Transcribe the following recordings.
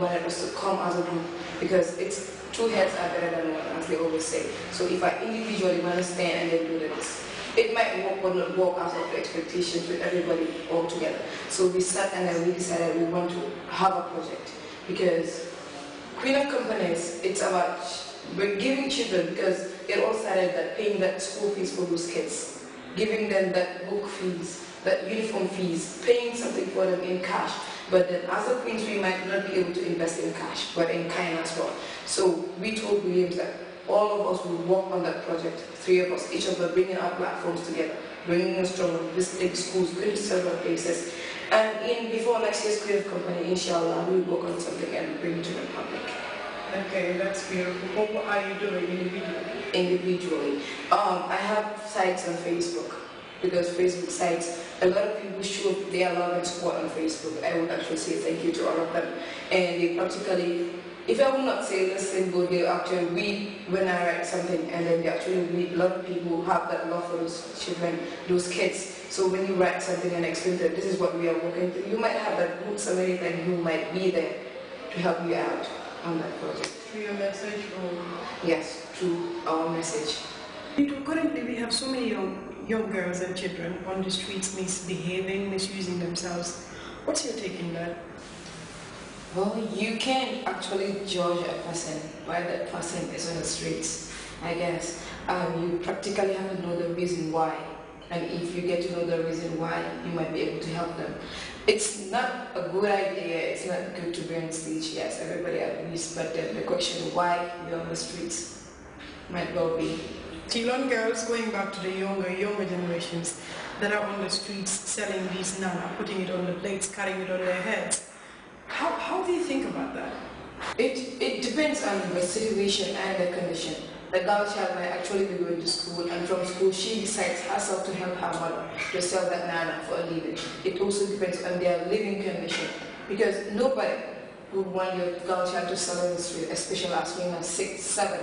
wanted us to come as a group because it's two heads are better than one, as they always say. So if I individually want to stand and then do this, it might work or not work out of the expectations with everybody all together. So we sat and then we decided we want to have a project because Queen of Companies, it's about giving children, because it all started that paying that school fees for those kids, giving them that book fees, that uniform fees, paying something for them in cash. But then as a Queens, we might not be able to invest in cash, but in kind as well. So we told Williams that all of us will work on that project, three of us, each of us bringing our platforms together, bringing us stronger, visiting schools, going to several places. And before next year's Queen of Company, inshallah, we'll work on something and bring it to the public. Okay, that's beautiful. What are you doing individually? Individually. I have sites on Facebook, because Facebook sites, a lot of people show their love and support on Facebook. I would actually say thank you to all of them. And they practically, if I would not say listen, but they actually read when I write something, and then they actually read. A lot of people have that love for those children, those kids. So when you write something and explain that this is what we are working through, you might have that group so many times who might be there to help you out on that project. Through your message or? Yes, through our message. Currently we have so many young girls and children on the streets misbehaving, misusing themselves. What's your take on that? Well, you can actually judge a person why that person is on the streets, I guess. You practically have to know the reason why. And if you get to know the reason why, you might be able to help them. It's not a good idea, it's not good to be on stage, yes, everybody agrees, but then the question why you're on the streets might well be. Children, girls, going back to the younger generations that are on the streets selling these nana, putting it on the plates, carrying it on their heads. How do you think about that? It depends on the situation and the condition. The girl child might actually be going to school, and from school she decides herself to help her mother to sell that nana for a living. It also depends on their living condition, because nobody would want your girl child to sell in the street, especially as when you're 6, 7.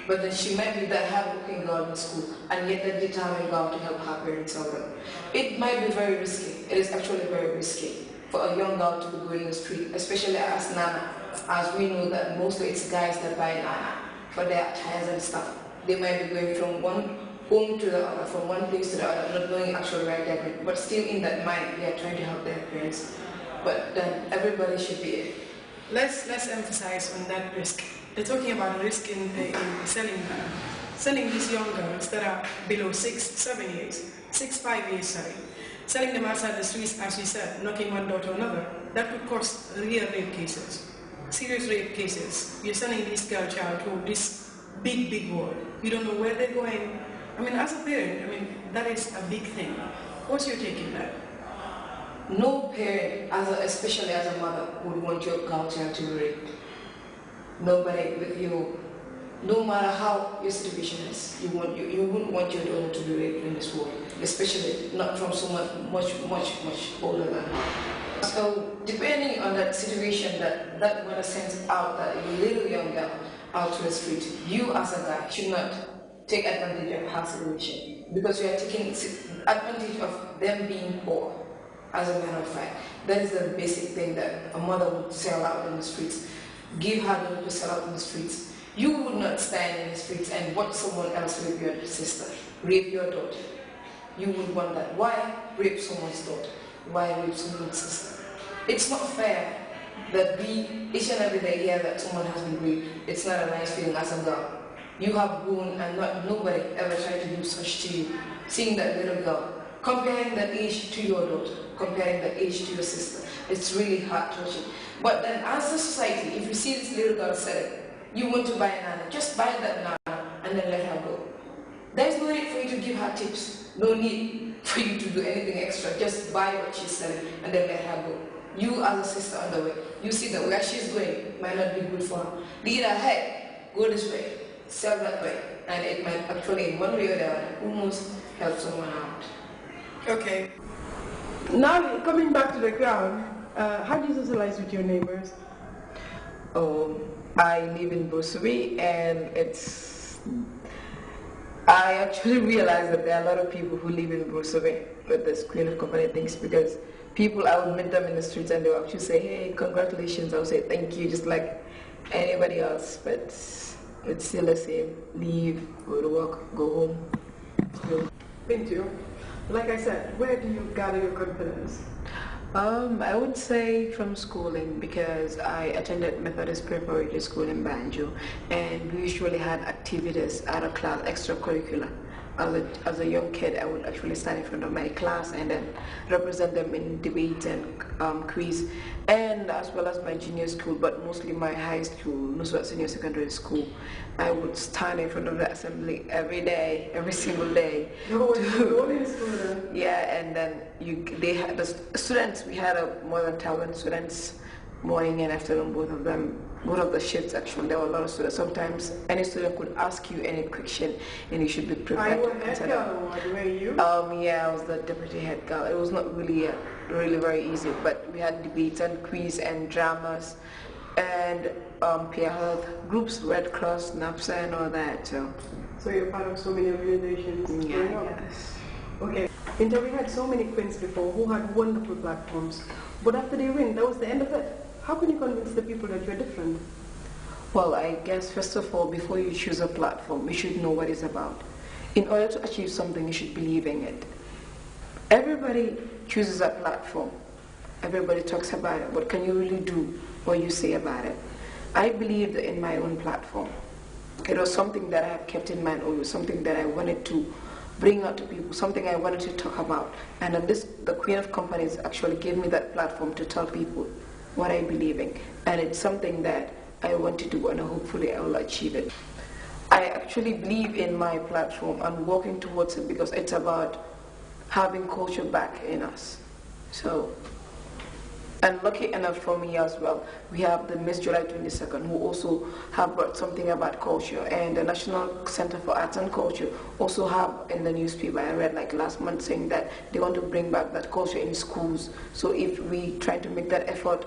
But then she might be that hard-working girl in school, and yet that determined girl to help her parents sell them. It might be very risky. It is actually very risky for a young girl to be going in the street, especially as nana, as we know that mostly it's guys that buy nana for their attires and stuff. They might be going from one home to the other, from one place to the other, not knowing actually where they're going, but still in that mind, they are trying to help their parents. But then everybody should be. Let's emphasize on that risk. They're talking about risk in selling these young girls that are below 6, 7 years, 6, 5 years, selling them outside the streets, as we said, knocking one door to another. That could cause real rape cases. Serious rape cases. You're sending this girl child to this big world. You don't know where they're going. I mean, as a parent, that is a big thing. What's your take on that? No parent, especially as a mother, would want your girl child to be raped. Nobody with you, no matter how your situation is, you wouldn't want your daughter to be raped in this world, especially not from someone much older than her. So depending on that situation that mother sends out that little young girl out to the street, you as a guy should not take advantage of her situation, because you are taking advantage of them being poor. As a matter of fact, that is the basic thing that a mother would sell out in the streets. Give her daughter to sell out in the streets. You would not stand in the streets and watch someone else rape your sister, rape your daughter. You would want that. Why rape someone's daughter? Why rape someone's sister? It's not fair that we each and every day hear that someone has been raped. It's not a nice feeling as a girl. You have grown and nobody ever tried to do such to you. Seeing that little girl, comparing that age to your daughter, comparing that age to your sister, it's really heart-touching. But then as a society, if you see this little girl selling, you want to buy a nana, just buy that nana and then let her go. There's no need for you to give her tips, no need for you to do anything extra, just buy what she's selling and then let her go. You as a sister on the way, you see that where she's going might not be good for her. Lead her, hey, go this way, sell that way, and it might actually in one way or the other almost help someone out. Okay. Now coming back to the ground, how do you socialize with your neighbors? I live in Brusubi, and I actually realized that there are a lot of people who live in Brusubi with this Queen of Company things, because people, I would meet them in the streets and they would actually say, hey, congratulations. I would say thank you, just like anybody else. But it's still the same. Leave, go to work, go home. Bintu, like I said, where do you gather your confidence? I would say from schooling, because I attended Methodist Preparatory School in Banjo, and we usually had activities out of class, extracurricular. As a young kid, I would actually stand in front of my class and then represent them in debate and quiz, and as well as my junior school, but mostly my high school, Nusrat Senior Secondary School. I would stand in front of the assembly every day, every single day. Yeah, and then they had the students. We had more than 1,000 students, morning and afternoon, both of the shifts actually. There were a lot of students. Sometimes any student could ask you any question and you should be prepared to answer them. Yeah, I was the deputy head girl. It was not really very easy, but we had debates and quiz and dramas and peer health groups, Red Cross, NAPSA and all that. So you're part of so many organizations. Yeah, yes. Okay. Inter, we had so many queens before who had wonderful platforms, but after they win, that was the end of it. How can you convince the people that you're different? Well, I guess first of all, before you choose a platform, you should know what it's about. In order to achieve something, you should believe in it. Everybody chooses a platform. Everybody talks about it, but can you really do what you say about it? I believed in my own platform. It was something that I have kept in mind, or it was something that I wanted to bring out to people, something I wanted to talk about. And the Queen of Companies actually gave me that platform to tell people what I believe in. And it's something that I want to do, and hopefully I will achieve it. I actually believe in my platform and working towards it because it's about having culture back in us. So, and lucky enough for me as well, we have the Miss July 22nd who also have brought something about culture, and the National Center for Arts and Culture also have in the newspaper, I read like last month, saying that they want to bring back that culture in schools. So if we try to make that effort,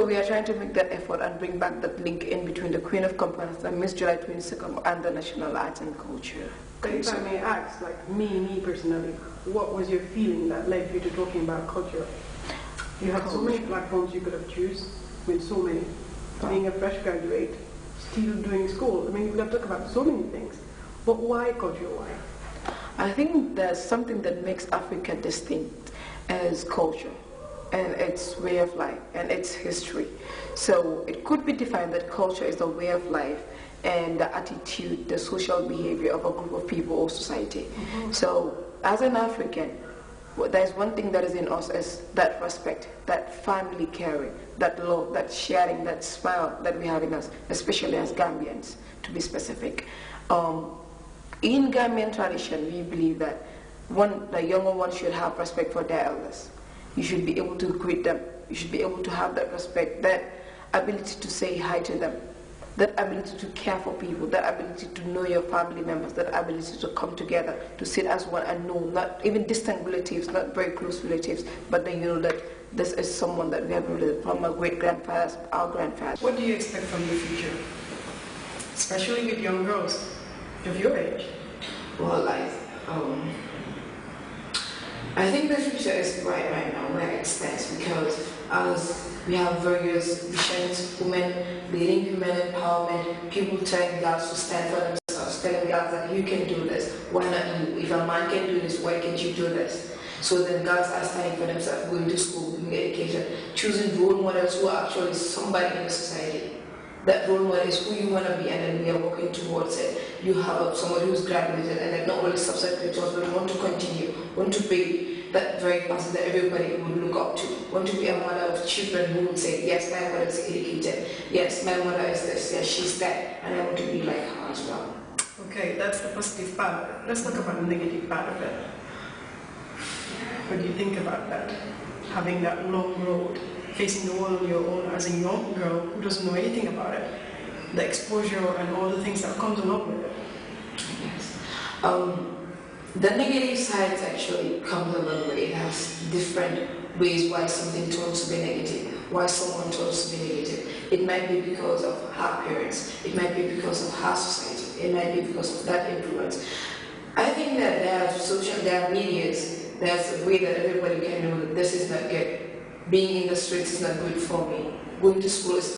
we are trying to make that effort and bring back that link in between the Queen of Companies, the Miss July 22nd, and the National Arts and Culture. But if I may ask, like me personally, what was your feeling that led you to talking about culture? You have so many platforms you could have chosen, so many. Being a fresh graduate, still doing school. I mean, you could have talked about so many things. But why culture? Why? I think there's something that makes Africa distinct as culture, and its way of life, and its history. So it could be defined that culture is the way of life and the attitude, the social behavior of a group of people or society. So as an African, there's one thing that is in us is that respect, that family caring, that love, that sharing, that smile that we have in us, especially as Gambians, to be specific. In Gambian tradition, we believe that the younger ones should have respect for their elders. You should be able to greet them. You should be able to have that respect, that ability to say hi to them, that ability to care for people, that ability to know your family members, that ability to come together, to sit as one and know, not even distant relatives, not very close relatives, but then you know that this is someone that we have related from our great-grandfathers, our grandfathers. What do you expect from the future? Especially with young girls of your age. Well, I think the future is bright right now where it stands, because as we have various visions, women leading human empowerment, people telling girls to stand for themselves, telling girls that you can do this, why not you? If a man can do this, why can't you do this? So then girls are standing for themselves, going to school, getting education, choosing role models who are actually somebody in the society. That role model is who you want to be, and then we are working towards it. You have somebody who's graduated and then not only subsequent to us, but want to continue, want to be that very person that everybody would look up to, want to be a mother of children who would say, yes, my mother is educated, yes, my mother is this, yes, she's that, and I want to be like her as well. Okay, that's the positive part of it. Let's talk about the negative part of it. What do you think about that? Having that long road, facing the world on your own as a young girl who doesn't know anything about it, the exposure and all the things that comes along with it. Yes. The negative sides actually comes along with it. It has different ways why something turns to be negative, why someone turns to be negative. It might be because of her parents, it might be because of her society, it might be because of that influence. I think that there are medias there's a way that everybody can know that this is not good. Being in the streets is not good for me. Going to school is